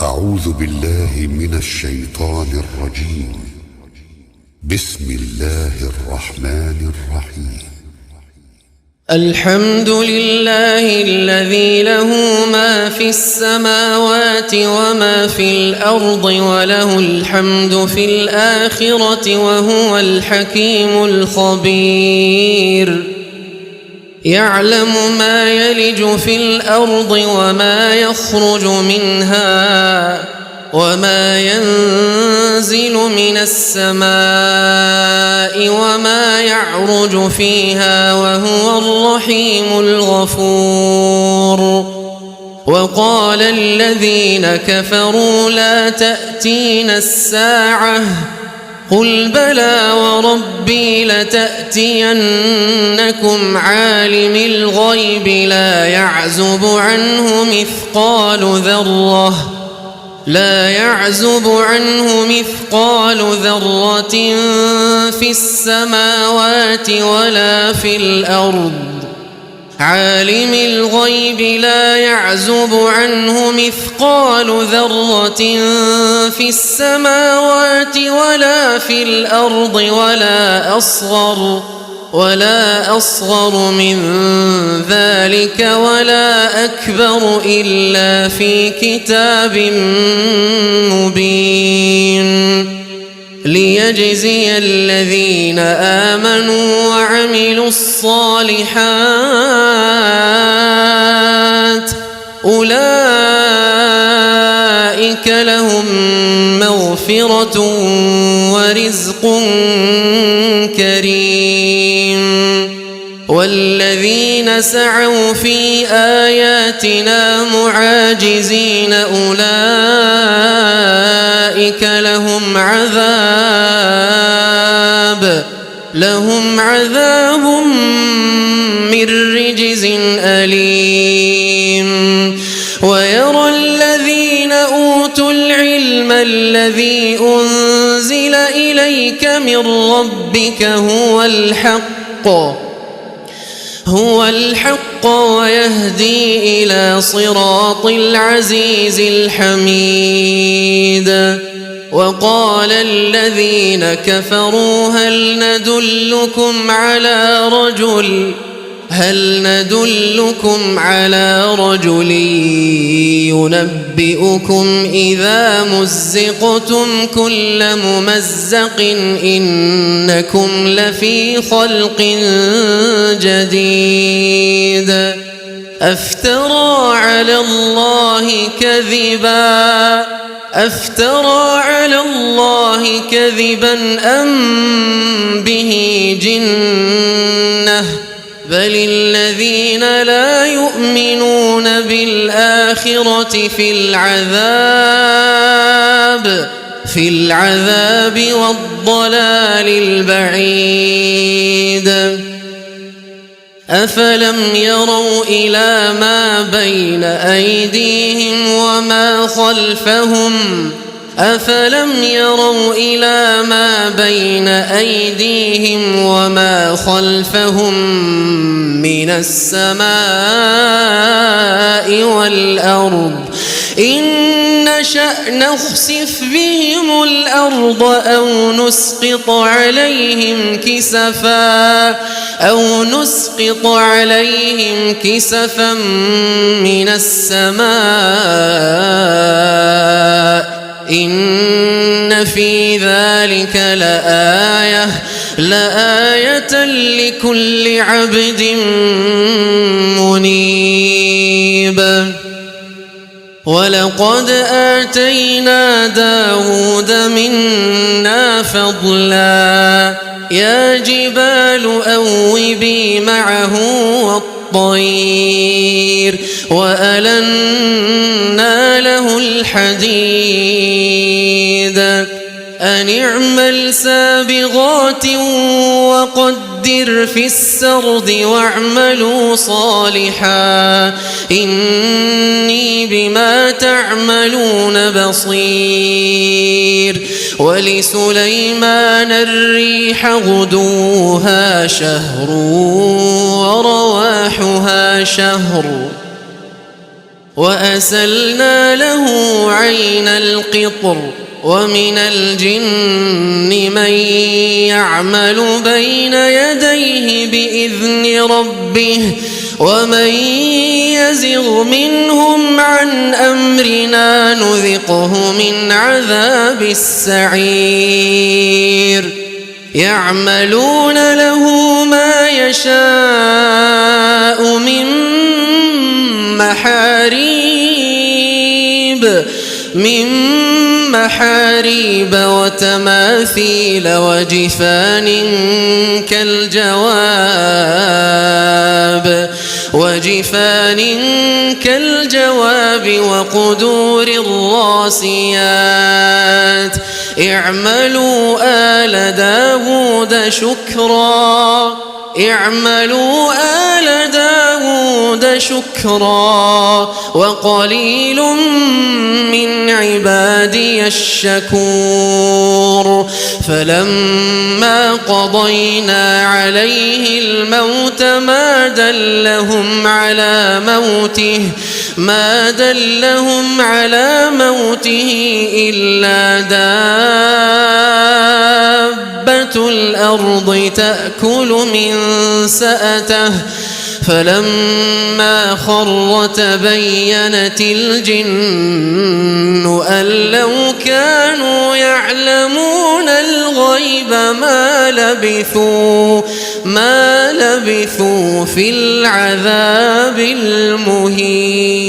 أعوذ بالله من الشيطان الرجيم. بسم الله الرحمن الرحيم. الحمد لله الذي له ما في السماوات وما في الأرض وله الحمد في الآخرة وهو الحكيم الخبير. يعلم ما يلج في الأرض وما يخرج منها وما ينزل من السماء وما يعرج فيها وهو الرحيم الغفور. وقال الذين كفروا لا تأتينا الساعة قل بلى وربي لتأتينكم عالم الغيب لا يعزب عنه مثقال ذرة في السماوات ولا في الأرض. عالم الغيب لا يعزب عنه مثقال ذرة في السماوات ولا في الأرض ولا أصغر من ذلك ولا أكبر إلا في كتاب مبين. ليجزي الذين آمنوا وعملوا الصالحات أولئك لهم مغفرة ورزق كريم. والذين سعوا في آياتنا معاجزين أولئك لهم عذاب من رجز أليم. ويرى الذين أوتوا العلم الذي أنزل إليك من ربك هو الحق ويهدي إلى صراط العزيز الحميد. وقال الذين كفروا هل ندلكم على رجل ينبئكم إذا مزقتم كل ممزق إنكم لفي خلق جديد. أفترى على الله كذبا أم به جنة بل الذين لا يؤمنون بالآخرة في العذاب والضلال البعيد. أفلم يروا إلى ما بين أيديهم وما خلفهم من السماء والأرض إن نشأ نخسف بهم الأرض أو نسقط عليهم كسفا من السماء إن في ذلك لآية لكل عبد منيب. ولقد آتينا داود منا فضلا يا جبال أوبي معه والطير وألنا له الحديد أن اعمل سابغات وقدر في السرد واعملوا صالحا إني بما تعملون بصير. ولسليمان الريح غدوها شهر ورواحها شهر وأسلنا له عين القطر ومن الجن من يعمل بين يديه بإذن ربه ومن يزغ منهم عن أمرنا نذقه من عذاب السعير يعملون له ما يشاء من محاريب وتماثيل وجفان كالجواب وقدور الراسيات اعملوا آل داود شكرا وقليل من عبادي الشكور فلما قضينا عليه الموت ما دلهم على موته إلا دابة الأرض تأكل من سأته فلما خر تبينت الجن أن لو كانوا يعلمون الغيب ما لبثوا في العذاب المهين.